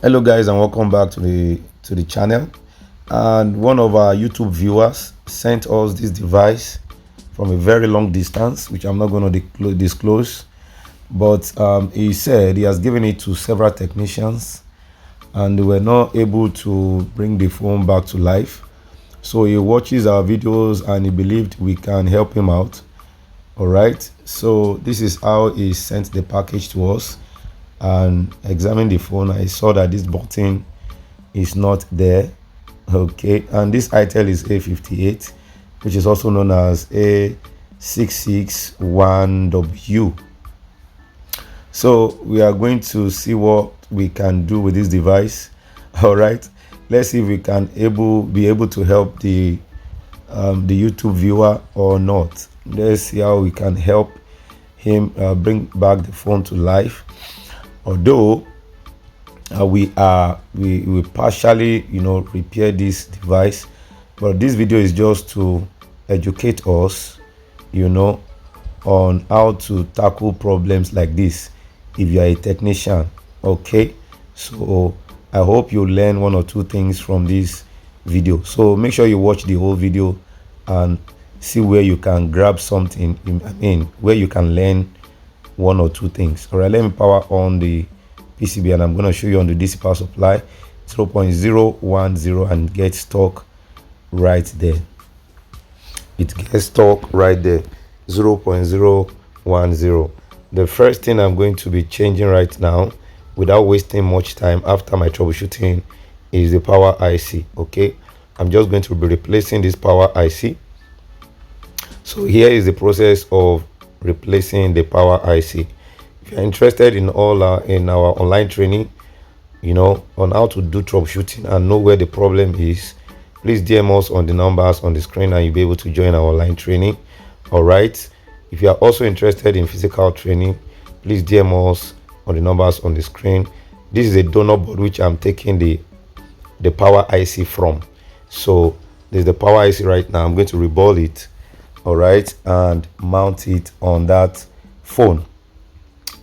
Hello guys, and welcome back to the channel. And one of our YouTube viewers sent us this device from a very long distance, which I'm not going to disclose, but he said he has given it to several technicians and they were not able to bring the phone back to life. So he watches our videos and he believed we can help him out. All right, so this is how he sent the package to us. And examine the phone, I saw that this button is not there. Okay, and this Itel is A58, which is also known as A661W. So we are going to see what we can do with this device. All right, let's see if we can be able to help the YouTube viewer or not. Let's see how we can help him bring back the phone to life. Although we partially repair this device, but this video is just to educate us on how to tackle problems like this if you are a technician. Okay, so I hope you learn one or two things from this video, so make sure you watch the whole video and see where you can grab something. Where you can learn one or two things. All right, let me power on the PCB and I'm going to show you on the DC power supply 0.010 and get stuck right there. It gets stuck right there, 0.010. The first thing I'm going to be changing right now without wasting much time after my troubleshooting is the power IC. Okay, I'm just going to be replacing this power IC. So here is the process of replacing the power IC. If you're interested in in our online training, on how to do troubleshooting and know where the problem is, please DM us on the numbers on the screen and you'll be able to join our online training. All right, if you are also interested in physical training, please DM us on the numbers on the screen. This is a donor board which I'm taking the power IC from. So there's the power IC right now. I'm going to reball it, all right, and mount it on that phone,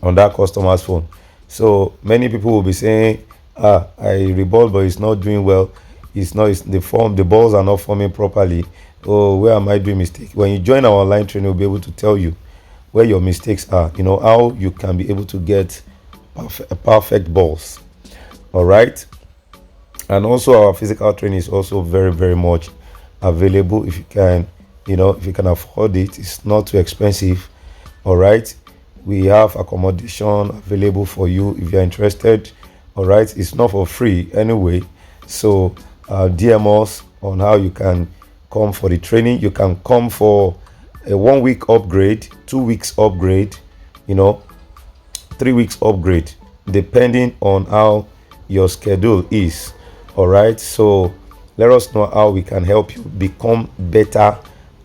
on that customer's phone. So many people will be saying, I reball, but it's not doing well. The balls are not forming properly. Oh, where am I doing mistake? When you join our online training, we'll be able to tell you where your mistakes are, how you can be able to get perfect balls. All right, and also our physical training is also very, very much available. If you can afford it, it's not too expensive. All right, we have accommodation available for you if you're interested. All right, it's not for free anyway, so DM us on how you can come for the training. You can come for a 1 week upgrade, 2 weeks upgrade, 3 weeks upgrade, depending on how your schedule is. All right, so let us know how we can help you become better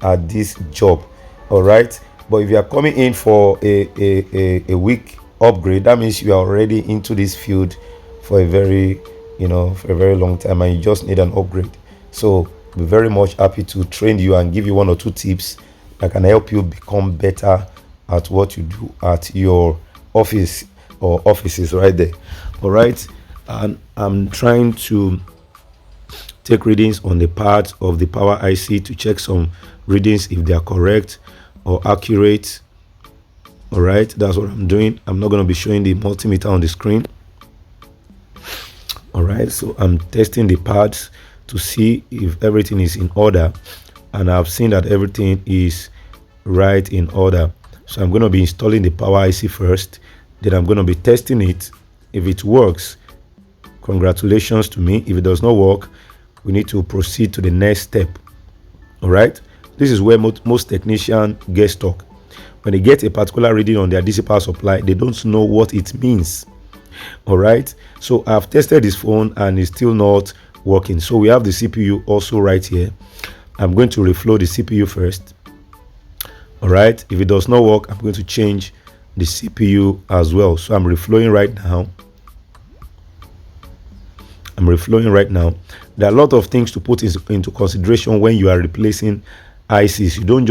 at this job. All right, but if you are coming in for a week upgrade, that means you are already into this field for a very long time and you just need an upgrade. So we're very much happy to train you and give you 1 or 2 tips that can help you become better at what you do at your office or offices right there. All right, and I'm trying to take readings on the part of the power IC to check some readings if they are correct or accurate. All right, that's what I'm doing. I'm not going to be showing the multimeter on the screen. All right, so I'm testing the parts to see if everything is in order, and I've seen that everything is right in order. So I'm going to be installing the power IC first, then I'm going to be testing it. If it works, congratulations to me. If it does not work, we need to proceed to the next step. All right, this is where most technicians get stuck. When they get a particular reading on their DC power supply, they don't know what it means. All right, so I've tested this phone and it's still not working. So we have the CPU also right here. I'm going to reflow the CPU first. All right, if it does not work, I'm going to change the CPU as well. So I'm reflowing right now. There are a lot of things to put into consideration when you are replacing ICs. You don't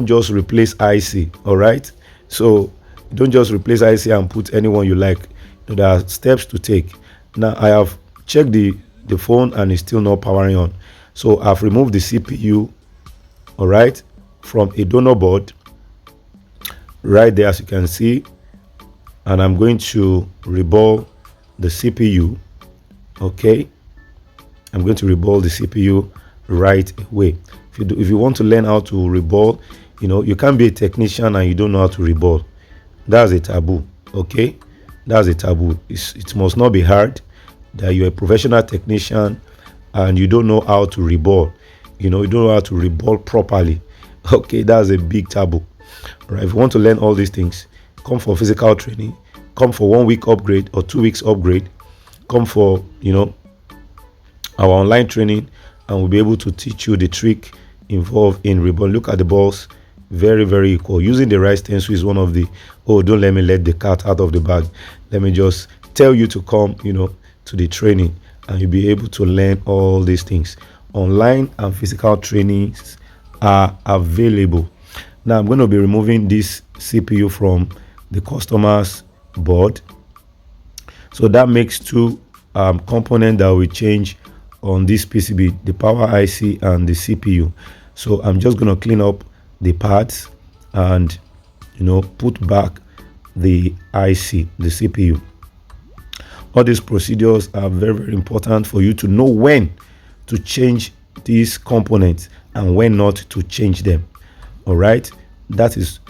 just replace IC. All right, so you don't just replace IC and put anyone you like. There are steps to take, Now I have checked the phone and it's still not powering on. So I've removed the CPU, all right, from a donor board right there, as you can see, and I'm going to reball the CPU. Okay, I'm going to reball the CPU right away. If you want to learn how to reball, you can't be a technician and you don't know how to reball. That's a taboo. Okay, that's a taboo. It must not be hard that you're a professional technician and you don't know how to reball. You don't know how to reball properly. Okay, that's a big taboo. Right? If you want to learn all these things, come for physical training, come for 1 week upgrade or 2 weeks upgrade, come for our online training, and we'll be able to teach you the trick involved in reborn. Look at the balls, very, very equal. Using the right stencil is one of the, oh, don't let me let the cat out of the bag. Let me just tell you to come, to the training, and you'll be able to learn all these things. Online and physical trainings are available. Now I'm going to be removing this CPU from the customer's board. So that makes two components that will change on this PCB, the power IC and the CPU. So I'm just going to clean up the parts and put back the IC, the CPU. All these procedures are very, very important for you to know when to change these components and when not to change them. All right, that is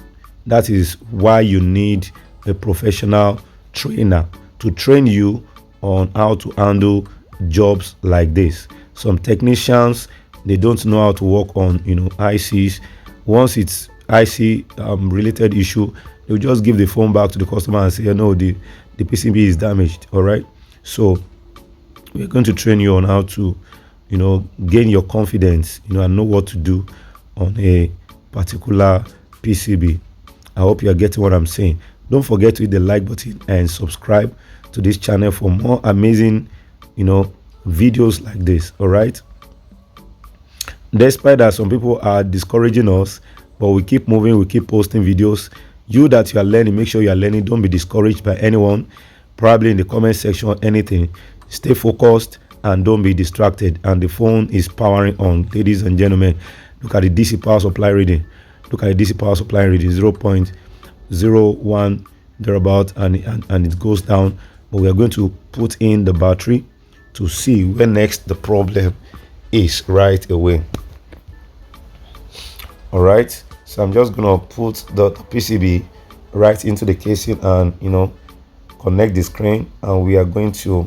why you need a professional trainer to train you on how to handle jobs like this. Some technicians, they don't know how to work on ICs. Once it's IC related issue, they'll just give the phone back to the customer and say, no, the PCB is damaged. All right, so we're going to train you on how to gain your confidence and know what to do on a particular PCB. I hope you are getting what I'm saying. Don't forget to hit the like button and subscribe to this channel for more amazing videos like this. All right, despite that some people are discouraging us, but we keep moving, we keep posting videos. You that you are learning, make sure you are learning. Don't be discouraged by anyone, probably in the comment section or anything. Stay focused and don't be distracted. And the phone is powering on. Ladies and gentlemen, look at the DC power supply reading. Look at the DC power supply reading, 0.01 thereabout, and it goes down. But we are going to put in the battery to see where next the problem is right away. All right, so I'm just gonna put the PCB right into the casing and connect the screen, and we are going to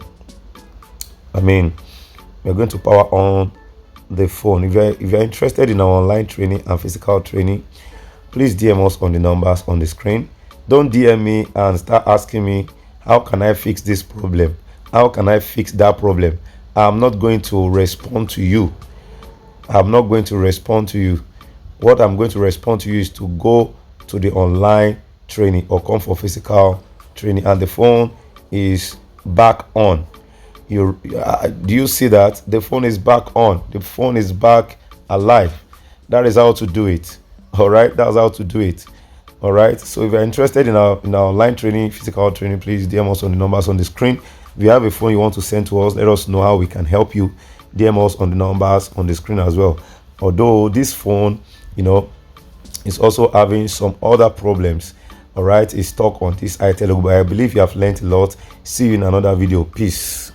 power on the phone. If you're interested in our online training and physical training, please DM us on the numbers on the screen. Don't DM me and start asking me, how can I fix this problem? How can I fix that problem? I'm not going to respond to you. I'm not going to respond to you. What I'm going to respond to you is to go to the online training or come for physical training, and the phone is back on. Do you see that? The phone is back on. The phone is back alive. That is how to do it. All right, that's how to do it. All right, so if you're interested in our online training, physical training, please DM us on the numbers on the screen. If you have a phone you want to send to us, let us know how we can help you. DM us on the numbers on the screen as well. Although this phone is also having some other problems. All right, it's stuck on this Itel, but I believe you have learned a lot. See you in another video. Peace.